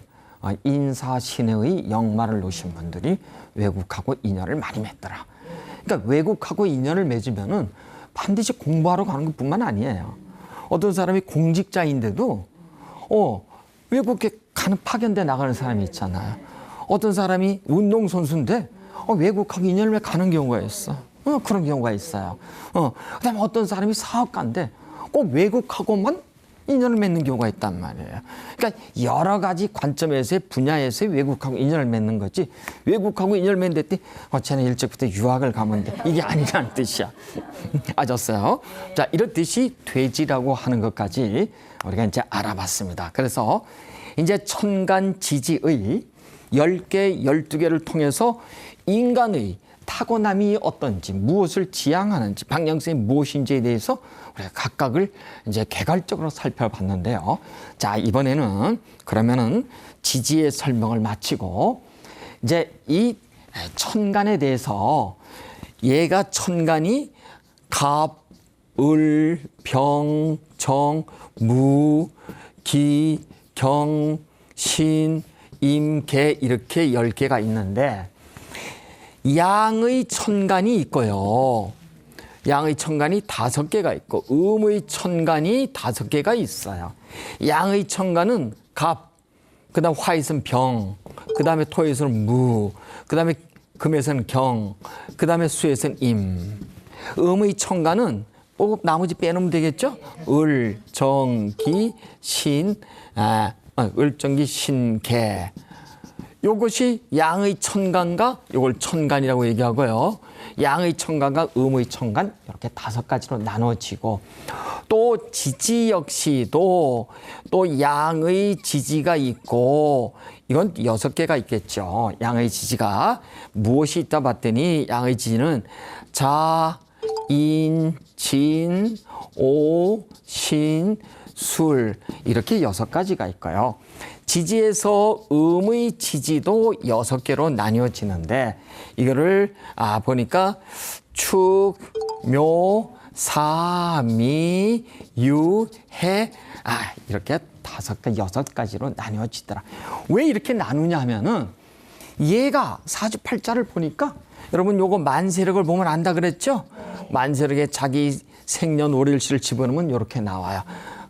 인사신의 역마를 놓으신 분들이 외국하고 인연을 많이 맺더라. 그러니까 외국하고 인연을 맺으면은 반드시 공부하러 가는 것뿐만 아니에요. 어떤 사람이 공직자인데도 외국에 가는 파견대 나가는 사람이 있잖아요. 어떤 사람이 운동선수인데 외국하고 인연을 가는 경우가 있어. 그런 경우가 있어요. 그다음에 어떤 사람이 사업가인데 꼭 외국하고만 인연을 맺는 경우가 있단 말이에요. 그러니까 여러 가지 관점에서의 분야에서의 외국하고 인연을 맺는 거지, 외국하고 인연을 맺는데 쟤는 일찍부터 유학을 가면 돼, 이게 아니라는 뜻이야. 아셨어요? 자, 이렇듯이 돼지라고 하는 것까지 우리가 이제 알아봤습니다. 그래서 이제 천간지지의 10개, 12개를 통해서 인간의 타고남이 어떤지, 무엇을 지향하는지, 방향성이 무엇인지에 대해서 우리가 각각을 이제 개괄적으로 살펴봤는데요. 자, 이번에는 그러면은 지지의 설명을 마치고 이제 이 천간에 대해서, 얘가 천간이 갑, 을, 병, 정, 무, 기, 경, 신, 임, 개 이렇게 10개가 있는데 양의 천간이 있고요. 양의 천간이 5개가 있고 음의 천간이 5개가 있어요. 양의 천간은 갑, 그 다음 화에서는 병, 그 다음에 토에서는 무, 그 다음에 금에서는 경, 그 다음에 수에서는 임. 음의 천간은 나머지 빼놓으면 되겠죠? 을, 정, 기, 신, 을, 정, 기, 신, 개. 요것이 양의 천간과 요걸 천간이라고 얘기하고요. 양의 천간과 음의 천간 이렇게 5가지로 나눠지고 또 지지 역시도 또 양의 지지가 있고 이건 6개가 있겠죠. 양의 지지가 무엇이 있다 봤더니 양의 지지는 자, 인, 진, 오, 신, 술 이렇게 6가지가 있고요. 지지에서 음의 지지도 6개로 나뉘어지는데 이거를 보니까 축, 묘, 사, 미, 유, 해 이렇게 5개, 6가지로 나뉘어지더라. 왜 이렇게 나누냐 하면은 얘가 사주팔자를 보니까 여러분 요거 만세력을 보면 안다 그랬죠? 만세력에 자기 생년월일시를 집어넣으면 이렇게 나와요.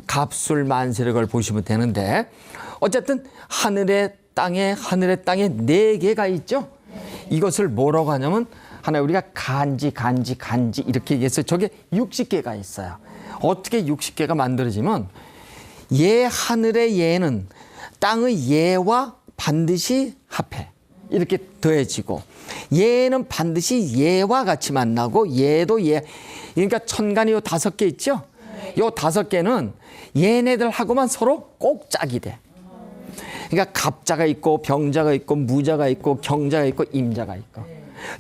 갑술 만세력을 보시면 되는데 어쨌든 하늘의 땅에 4개가 있죠. 이것을 뭐라고 하냐면 하나 우리가 간지 이렇게 얘기해서 저게 60개가 있어요. 어떻게 60개가 만들어지면 얘 하늘의 얘는 땅의 얘와 반드시 합해. 이렇게 더해지고 얘는 반드시 얘와 같이 만나고 얘도 얘. 그러니까 천간이 요 5개 있죠. 요 5개는 얘네들하고만 서로 꼭 짝이 돼. 그러니까 갑자가 있고 병자가 있고 무자가 있고 경자가 있고 임자가 있고.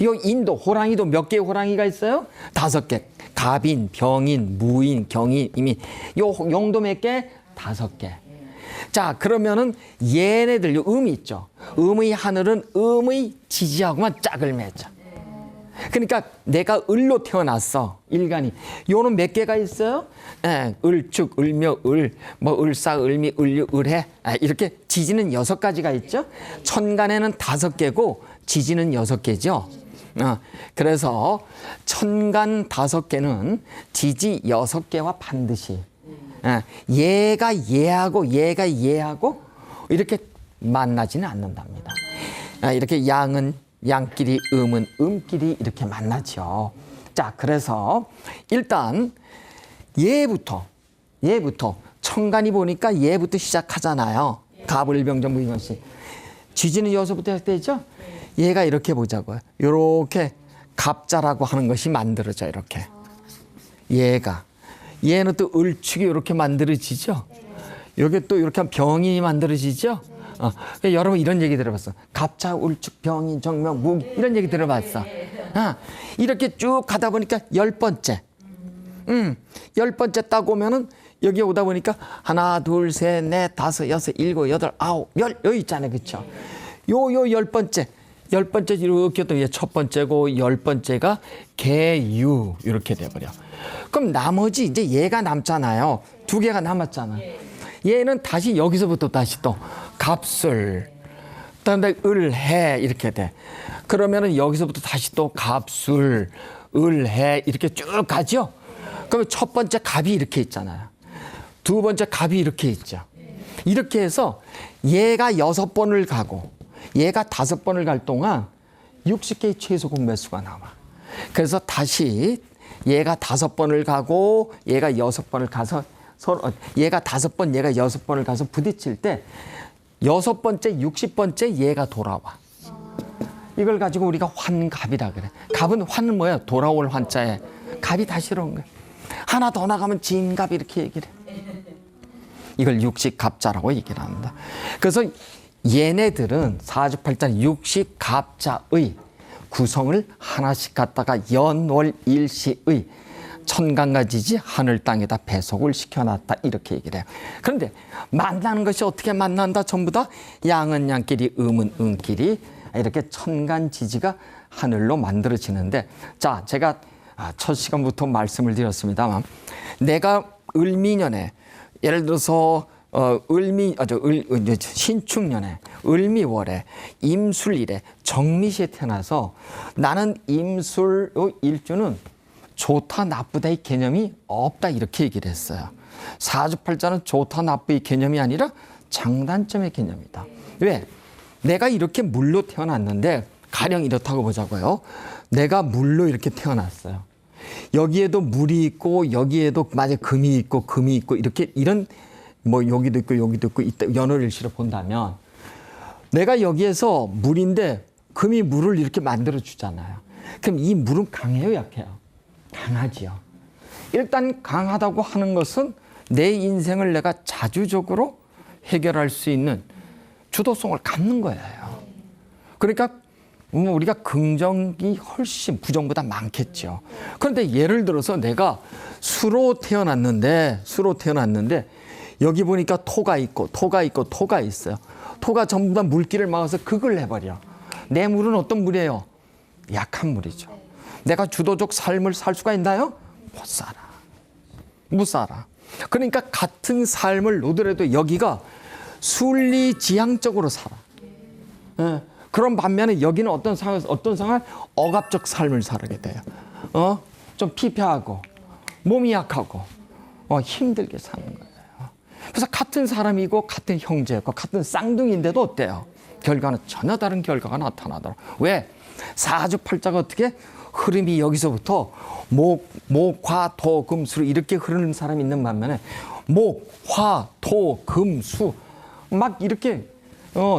요 인도 호랑이도 몇 개의 호랑이가 있어요? 5개. 갑인, 병인, 무인, 경인, 임인. 요 용도 몇 개? 5개. 자, 그러면은 얘네들 요 음이 있죠. 음의 하늘은 음의 지지하고만 짝을 맺어. 그러니까 내가 을로 태어났어. 일간이. 요는 몇 개가 있어요? 을축, 을묘, 을사, 을미, 을유, 을해. 이렇게 지지는 6가지가 있죠. 천간에는 5개고 지지는 6개죠. 그래서 천간 5개는 지지 6개와 반드시 얘가 얘하고 이렇게 만나지는 않는답니다. 이렇게 양은 양끼리, 음은 음끼리 이렇게 만나죠. 자, 그래서 일단 얘부터 천간이 보니까 얘부터 시작하잖아요. 갑을병정 무인원씨. 지지는 여기서부터 되죠. 얘가 이렇게 보자고요. 이렇게 갑자라고 하는 것이 만들어져 이렇게. 얘는 또 을축이 이렇게 만들어지죠. 여기 또 이렇게 하면 병이 만들어지죠. 여러분 이런 얘기 들어봤어. 갑자, 을축, 병인, 정명, 무 이런 얘기 들어봤어. 이렇게 쭉 가다 보니까 10번째. 10번째 딱 오면은 여기 오다 보니까 하나, 둘, 셋, 넷, 다섯, 여섯, 일곱, 여덟, 아홉, 열 여기 있잖아요, 그렇죠? 요 10번째 이렇게 또 첫 번째고 10번째가 개유 이렇게 돼버려. 그럼 나머지 이제 얘가 남잖아요. 2개가 남았잖아. 얘는 다시 여기서부터 다시 또 갑술, 그다음에 을해 이렇게 돼. 그러면은 여기서부터 다시 또 갑술, 을해 이렇게 쭉 가죠. 그러면 첫 번째 갑이 이렇게 있잖아요. 2번째 갑이 이렇게 있죠. 이렇게 해서 얘가 6번을 가고 얘가 5번을 갈 동안 60개의 최소 공매수가 나와. 그래서 다시 얘가 5번을 가고 얘가 6번을 가서 서로 얘가 5번, 얘가 6번을 가서 부딪힐 때 6번째, 60번째 얘가 돌아와. 이걸 가지고 우리가 환갑이라 그래. 갑은 환은 뭐야? 돌아올 환자에 갑이 다시 들어온 거야. 하나 더 나가면 진갑 이렇게 얘기를 해. 이걸 60갑자라고 얘기를 합니다. 그래서 얘네들은 사주팔자 60갑자의 구성을 하나씩 갖다가 연월일시의 천간과 지지 하늘 땅에다 배속을 시켜놨다 이렇게 얘기를 해요. 그런데 만나는 것이 어떻게 만난다? 전부 다 양은 양끼리 음은 음끼리 이렇게 천간 지지가 하늘로 만들어지는데, 자, 제가 첫 시간부터 말씀을 드렸습니다만 내가 을미년에 예를 들어서 신축년에 을미월에 임술일에 정미시에 태어나서 나는 임술 일주는 좋다 나쁘다 의 개념이 없다 이렇게 얘기를 했어요. 사주팔자는 좋다 나쁘의 개념이 아니라 장단점의 개념이다. 왜? 내가 이렇게 물로 태어났는데 가령 이렇다고 보자고요. 내가 물로 이렇게 태어났어요. 여기에도 물이 있고 여기에도 만약 금이 있고 이렇게 이런 뭐 여기도 있고 이따 연월일시로 본다면 내가 여기에서 물인데 금이 물을 이렇게 만들어 주잖아요. 그럼 이 물은 강해요, 약해요? 강하지요. 일단 강하다고 하는 것은 내 인생을 내가 자주적으로 해결할 수 있는 주도성을 갖는 거예요. 그러니까 우리가 긍정이 훨씬 부정보다 많겠죠. 그런데 예를 들어서 내가 수로 태어났는데 여기 보니까 토가 있어요. 토가 전부 다 물기를 막아서 극을 해버려. 내 물은 어떤 물이에요? 약한 물이죠. 내가 주도적 삶을 살 수가 있나요? 못 살아. 그러니까 같은 삶을 놓더라도 여기가 순리지향적으로 살아. 그런 반면에 여기는 어떤 상황? 억압적 삶을 살게 돼요. 좀 피폐하고 몸이 약하고 힘들게 사는 거예요. 그래서 같은 사람이고 같은 형제고 같은 쌍둥이인데도 어때요? 결과는 전혀 다른 결과가 나타나더라. 왜? 사주팔자가 어떻게 흐름이 여기서부터 목, 화, 토, 금, 수로 이렇게 흐르는 사람이 있는 반면에 목, 화, 토, 금, 수 막 이렇게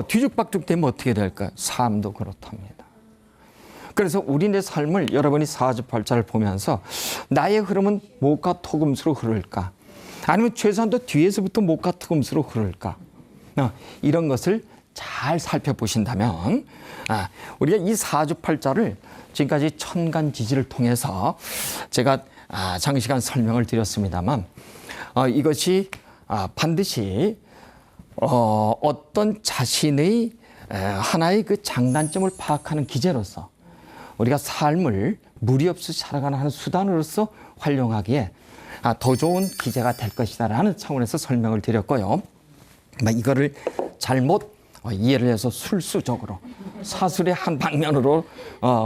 뒤죽박죽 되면 어떻게 될까요? 삶도 그렇답니다. 그래서 우리네 삶을 여러분이 사주팔자를 보면서 나의 흐름은 목화, 토, 금, 수로 흐를까? 아니면 최소한도 뒤에서부터 목화, 토, 금, 수로 흐를까? 이런 것을 잘 살펴보신다면 우리가 이 사주팔자를 지금까지 천간지지를 통해서 제가 장시간 설명을 드렸습니다만 이것이 반드시 어떤 자신의 하나의 그 장단점을 파악하는 기제로서 우리가 삶을 무리 없이 살아가는 하는 수단으로서 활용하기에 더 좋은 기제가 될 것이다라는 차원에서 설명을 드렸고요. 이거를 잘못 이해를 해서 술수적으로 사술의 한 방면으로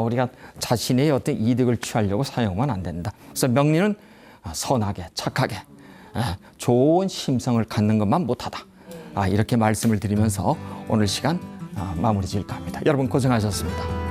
우리가 자신의 어떤 이득을 취하려고 사용하면 안 된다. 그래서 명리는 선하게 착하게 좋은 심성을 갖는 것만 못하다. 이렇게 말씀을 드리면서 오늘 시간 마무리 지을까 합니다. 여러분 고생하셨습니다.